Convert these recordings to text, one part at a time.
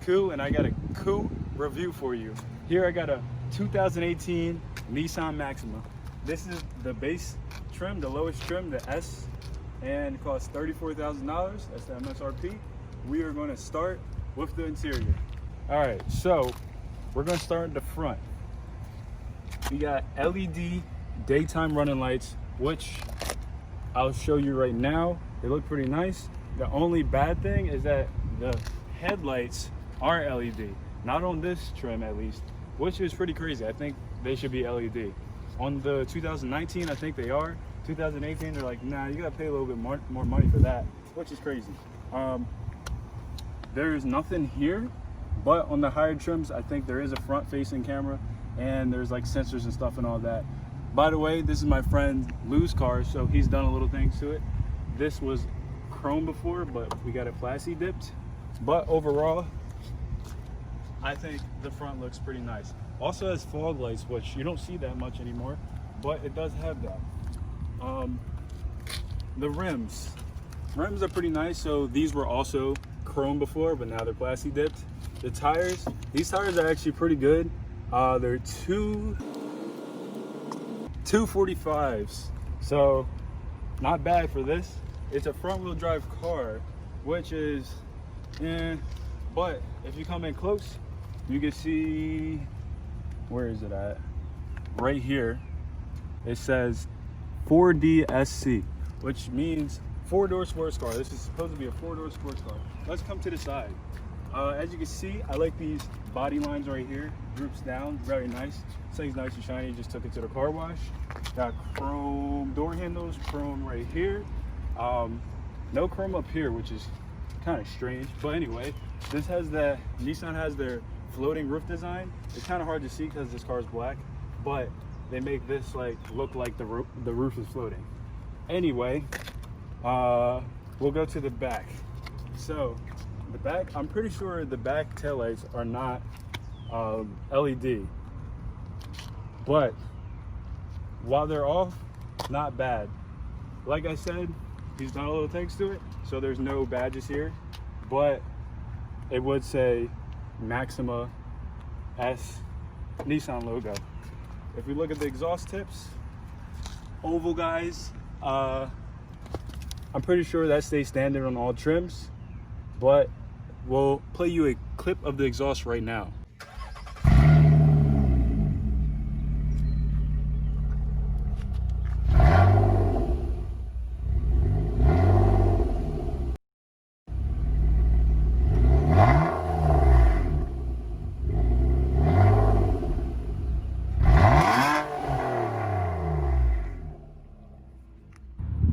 Ku, and I got a Ku review for you. Here I got a 2018 Nissan Maxima. This is the base trim, the lowest trim, the S, and it costs $34,000. That's the MSRP. We are going to start with the interior. All right, so we're going to start at the front. We got LED daytime running lights, which I'll show you right now. They look pretty nice. The only bad thing is that the headlights are LED, not on this trim at least, which is pretty crazy. I think they should be LED. On the 2019, I think they are. 2018, they're like, nah, you gotta pay a little bit more money for that, which is crazy. There's nothing here, but on the higher trims, I think there is a front-facing camera, and there's like sensors and stuff and all that. By the way, this is my friend Lou's car, so he's done a little things to it. This was chrome before, but we got it plasti dipped. But overall, I think the front looks pretty nice. Also has fog lights, which you don't see that much anymore, but it does have that. The rims are pretty nice. So these were also chrome before, but now they're plasti dipped. The tires, these tires are actually pretty good. They're 245s, so not bad for this. It's a front wheel drive car, which is but if you come in close, you can see, where is it at? Right here, it says 4DSC, which means 4-door sports car. This is supposed to be a 4-door sports car. Let's come to the side. As you can see, I like these body lines right here. Droops down, very nice. This thing's nice and shiny. Just took it to the car wash. Got chrome door handles, chrome right here. No chrome up here, which is kind of strange. But anyway, this has Nissan has their floating roof design. It's kind of hard to see because this car is black, but they make this like look like the roof is floating. Anyway, we'll go to the back. So the back, I'm pretty sure the back taillights are not LED, but while they're off, not bad. Like I said, he's done a little things to it, so there's no badges here, but it would say Maxima S Nissan logo. If we look at the exhaust tips, oval guys, I'm pretty sure that stays standard on all trims, but we'll play you a clip of the exhaust right now.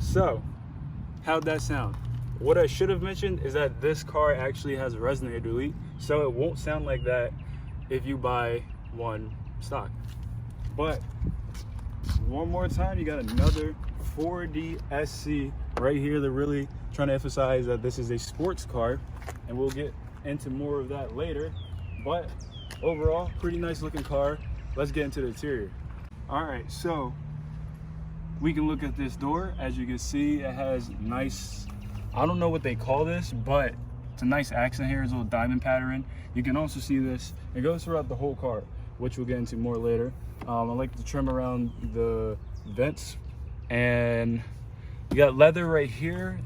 So, how'd that sound? What I should have mentioned is that this car actually has a resonator delete, so it won't sound like that if you buy one stock. But one more time, you got another 4DSC right here. They're really trying to emphasize that this is a sports car, and we'll get into more of that later. But overall, pretty nice looking car. Let's get into the interior. All right, so we can look at this door. As you can see, it has nice, I don't know what they call this, but it's a nice accent here. It's a little diamond pattern. You can also see this, it goes throughout the whole car, which we'll get into more later. I like the trim around the vents, and you got leather right here,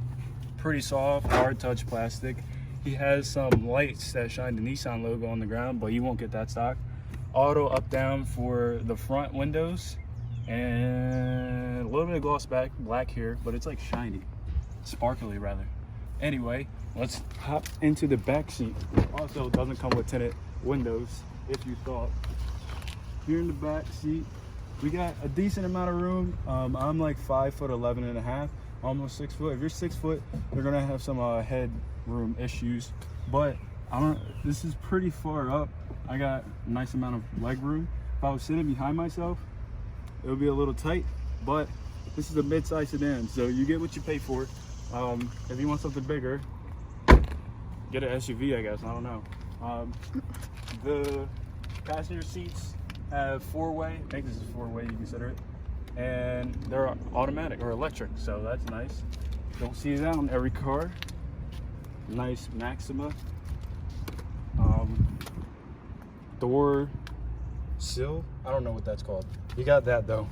pretty soft, hard touch plastic. He has some lights that shine the Nissan logo on the ground, but you won't get that stock. Auto up down for the front windows, and a little bit of gloss black here, but it's like shiny, sparkly rather. Anyway, let's hop into the back seat. Also, it doesn't come with tinted windows, if you thought. Here in the back seat, we got a decent amount of room. I'm like 5'11" and a half, almost 6 foot. If you're 6 foot, you're gonna have some head room issues, but this is pretty far up. I got a nice amount of leg room. If I was sitting behind myself, it would be a little tight, but this is a mid-size sedan, so you get what you pay for. If you want something bigger, get an SUV, I guess. I don't know. The passenger seats have 4-way. I think this is 4-way, you consider it, and they're automatic or electric, so that's nice. Don't see that on every car. Nice Maxima. door sill. I don't know what that's called. You got that though.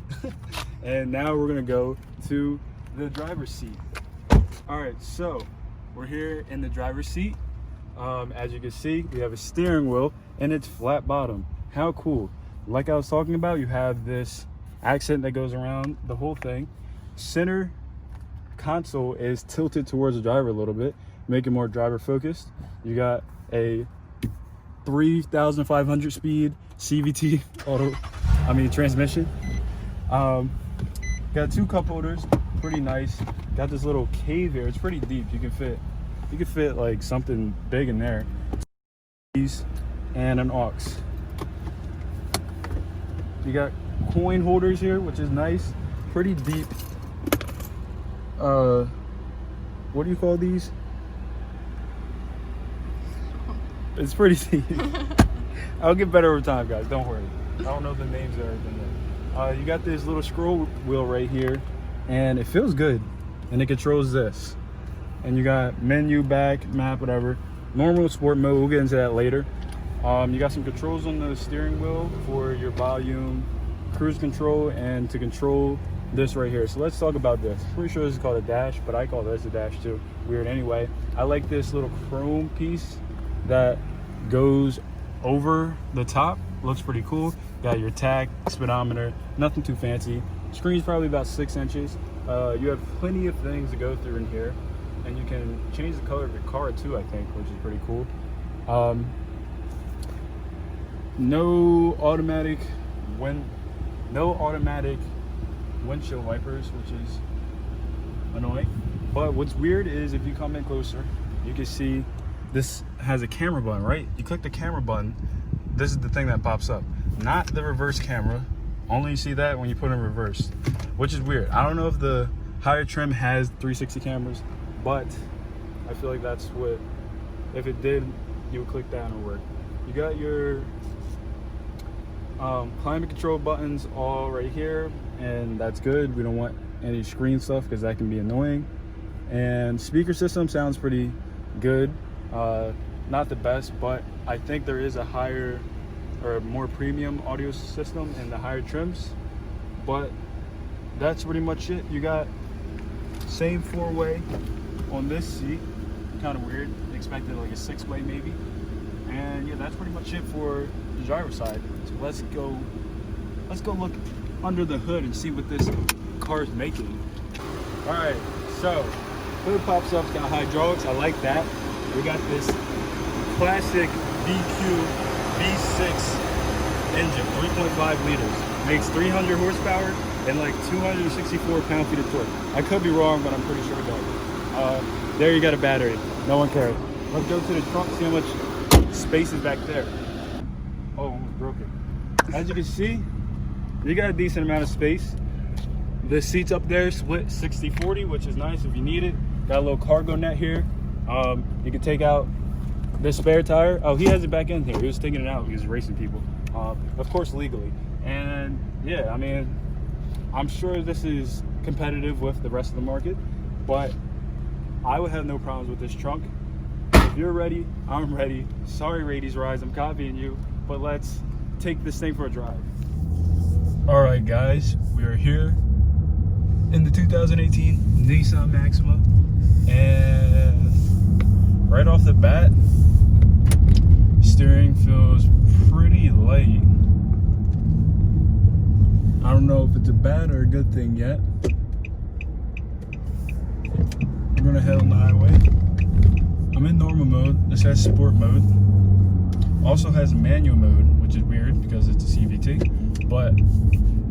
And now we're gonna go to the driver's seat. All right, so we're here in the driver's seat. As you can see, we have a steering wheel and it's flat bottom. How cool. Like I was talking about, you have this accent that goes around the whole thing. Center console is tilted towards the driver a little bit, make it more driver focused. You got a 3,500 speed CVT transmission. Got two cup holders, pretty nice. Got this little cave here. It's pretty deep. You can fit like something big in there. And an aux. You got coin holders here, which is nice. Pretty deep. What do you call these? It's pretty deep. I'll get better over time, guys. Don't worry. I don't know the names of everything yet. You got this little scroll wheel right here, and it feels good. And it controls this. And you got menu, back, map, whatever. Normal, sport mode. We'll get into that later. You got some controls on the steering wheel for your volume, cruise control, and to control this right here. So let's talk about this. Pretty sure this is called a dash, but I call this a dash too. Weird anyway. I like this little chrome piece that goes over the top. Looks pretty cool. Got your tach, speedometer, nothing too fancy. Screen's probably about 6 inches. You have plenty of things to go through in here, and you can change the color of your car too, I think, which is pretty cool. No automatic windshield wipers, which is annoying. But what's weird is if you come in closer, you can see this has a camera button, right? You click the camera button, this is the thing that pops up. Not the reverse camera. Only see that when you put in reverse, which is weird. I don't know if the higher trim has 360 cameras, but I feel like that's what, if it did, you would click that and it would work. You got your climate control buttons all right here, and that's good. We don't want any screen stuff because that can be annoying. And speaker system sounds pretty good. Not the best, but I think there is a higher or more premium audio system in the higher trims. But that's pretty much it. You got same 4-way on this seat. Kind of weird. Expected like a 6-way maybe. And yeah, that's pretty much it for the driver's side. So let's go look under the hood and see what this car is making. All right, so hood pops up, it's got hydraulics. I like that. We got this classic VQ V6 engine, 3.5 liters. Makes 300 horsepower and like 264 pound-feet of torque. I could be wrong, but I'm pretty sure it does. There you got a battery. No one cares. Let's go to the trunk, see how much space is back there. Oh, almost broke it. As you can see, you got a decent amount of space. The seats up there split 60-40, which is nice if you need it. Got a little cargo net here. You can take out the spare tire. Oh, he has it back in here. He was taking it out. He was racing people, of course, legally. And yeah, I mean, I'm sure this is competitive with the rest of the market, but I would have no problems with this trunk. If you're ready, I'm ready. Sorry, Radies Rise, I'm copying you, but let's take this thing for a drive. All right, guys, we are here in the 2018 Nissan Maxima, and right off the bat, steering feels pretty light. I don't know if it's a bad or a good thing yet. I'm gonna head on the highway. I'm in normal mode. This has sport mode. Also has manual mode, which is weird because it's a CVT, but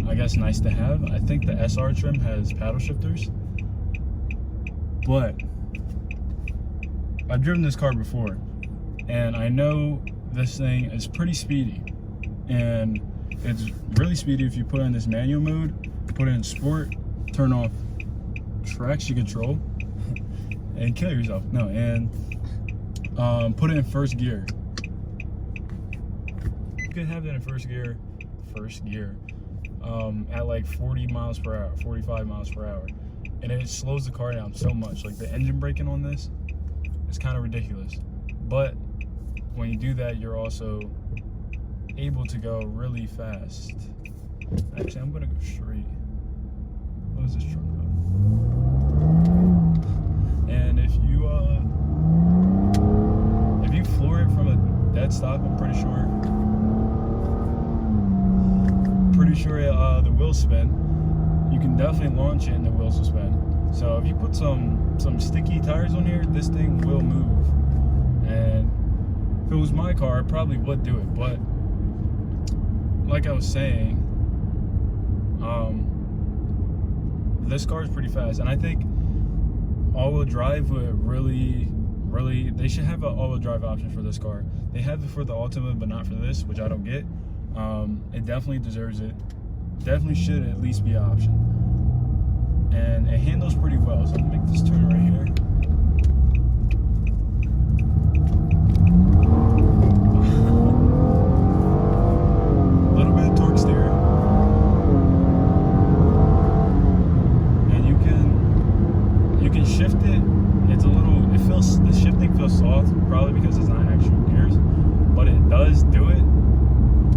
I guess nice to have. I think the SR trim has paddle shifters, but I've driven this car before, and I know this thing is pretty speedy, and it's really speedy if you put it in this manual mode, put it in sport, turn off traction control, and kill yourself. No, and put it in first gear. You can have that in first gear, at like 40 miles per hour, 45 miles per hour. And it slows the car down so much. Like the engine braking on this is kind of ridiculous. But when you do that, you're also able to go really fast. Actually, I'm gonna go straight. What is this truck doing? And if you floor it from a dead stop, I'm pretty sure the wheels spin. You can definitely launch it and the wheels will spin. So if you put some sticky tires on here, this thing will move. And if it was my car, I probably would do it. But like I was saying, this car is pretty fast, and I think all-wheel drive would really, they should have an all-wheel drive option for this car. They have it for the Ultima, but not for this, which I don't get. It definitely deserves it. Definitely should at least be an option. And it handles pretty well, so I'm gonna make this turn right here. A little bit of torque steer. And you can shift it. It's a little, the shifting feels soft, probably because it's not actual gears, but it does do it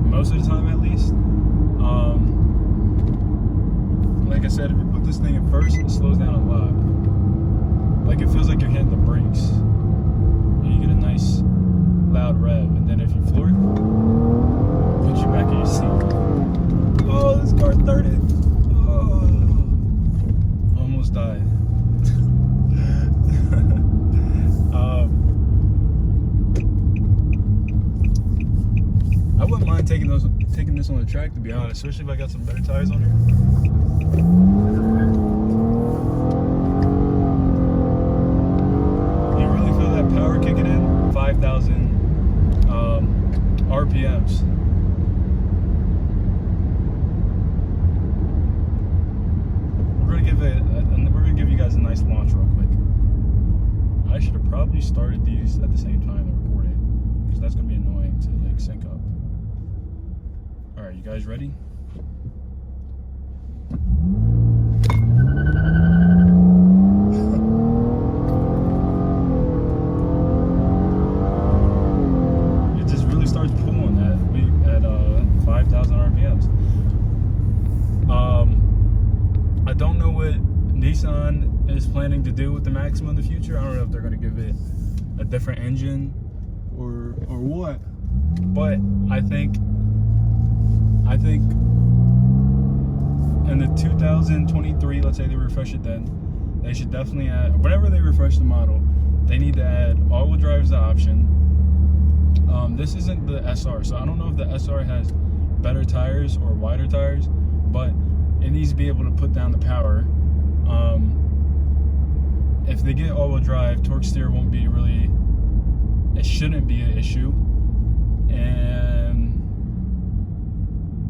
most of the time at least. Like I said, if you put this thing in first, it slows down a lot. Like it feels like you're hitting the brakes. And you get a nice loud rev, and then if you floor it, put you back in your seat. Oh, this car thirded. Oh, almost died. I wouldn't mind taking this on the track, to be honest, especially if I got some better tires on here. You really feel that power kicking in. 5,000 RPMs. We're gonna give you guys a nice launch real quick. I should have probably started these at the same time and recorded, because that's gonna be annoying to like sync up. All right, you guys ready? It just really starts pulling at 5,000 RPMs. I don't know what Nissan is planning to do with the Maxima in the future. I don't know if they're going to give it a different engine or what. But I think in the 2023, let's say they refresh it then, they should definitely add, whenever they refresh the model, they need to add all-wheel drive as the option. This isn't the SR, so I don't know if the SR has better tires or wider tires, but it needs to be able to put down the power. If they get all-wheel drive, torque steer won't be really, it shouldn't be an issue. And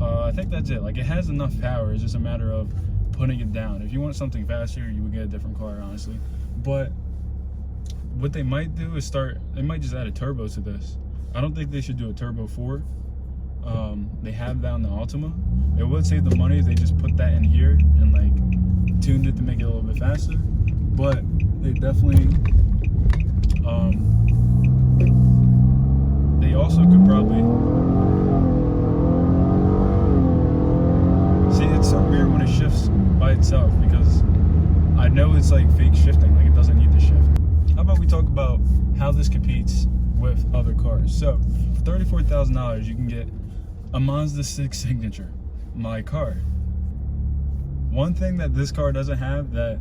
I think that's it. Like, it has enough power. It's just a matter of putting it down. If you want something faster, you would get a different car, honestly. But what they might do is they might just add a turbo to this. I don't think they should do a turbo 4. They have that on the Ultima. It would save the money if they just put that in here and like tuned it to make it a little bit faster. But they definitely, they also could probably, see, it's so weird when it shifts by itself, because I know it's like fake shifting, like it doesn't need to shift. How about we talk about how this competes with other cars? So for $34,000 you can get a Mazda 6 Signature, my car. One thing that this car doesn't have that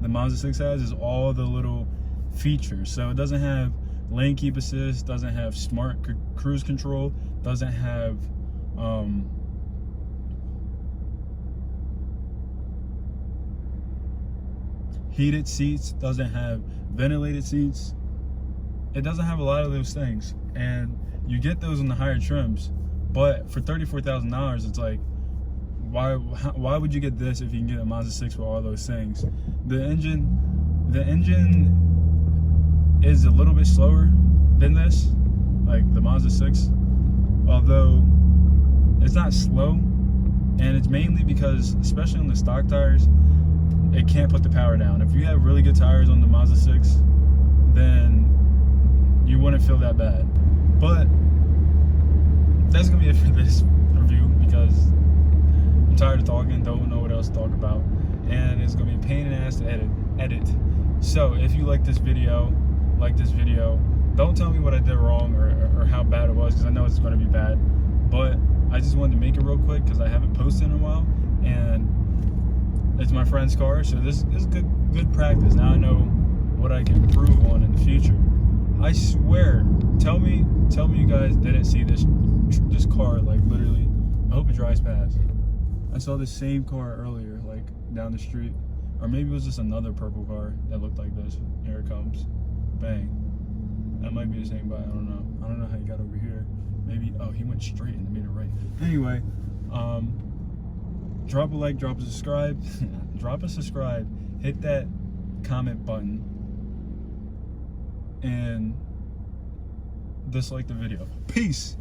the Mazda 6 has is all the little features. So it doesn't have lane keep assist, doesn't have smart cruise control, doesn't have heated seats, doesn't have ventilated seats. It doesn't have a lot of those things, and you get those in the higher trims. But for $34,000, it's like, why would you get this if you can get a Mazda 6 with all those things? The engine is a little bit slower than this, like the Mazda 6, although it's not slow, and it's mainly because, especially on the stock tires, it can't put the power down. If you have really good tires on the Mazda 6, then you wouldn't feel that bad. But that's gonna be it for this review, because I'm tired of talking, don't know what else to talk about, and it's gonna be a pain in the ass to edit. So if you like this video, don't tell me what I did wrong or how bad it was, because I know it's gonna be bad. But I just wanted to make it real quick because I haven't posted in a while, and it's my friend's car, so this is good practice. Now I know what I can improve on in the future. I swear, tell me you guys didn't see this car, like literally. I hope it drives past. I saw the same car earlier, like down the street, or maybe it was just another purple car that looked like this. Here it comes, bang. That might be the same, but I don't know. I don't know how he got over here. Maybe, oh, he went straight and made it right. Anyway, drop a like, drop a subscribe, hit that comment button, and dislike the video. Peace.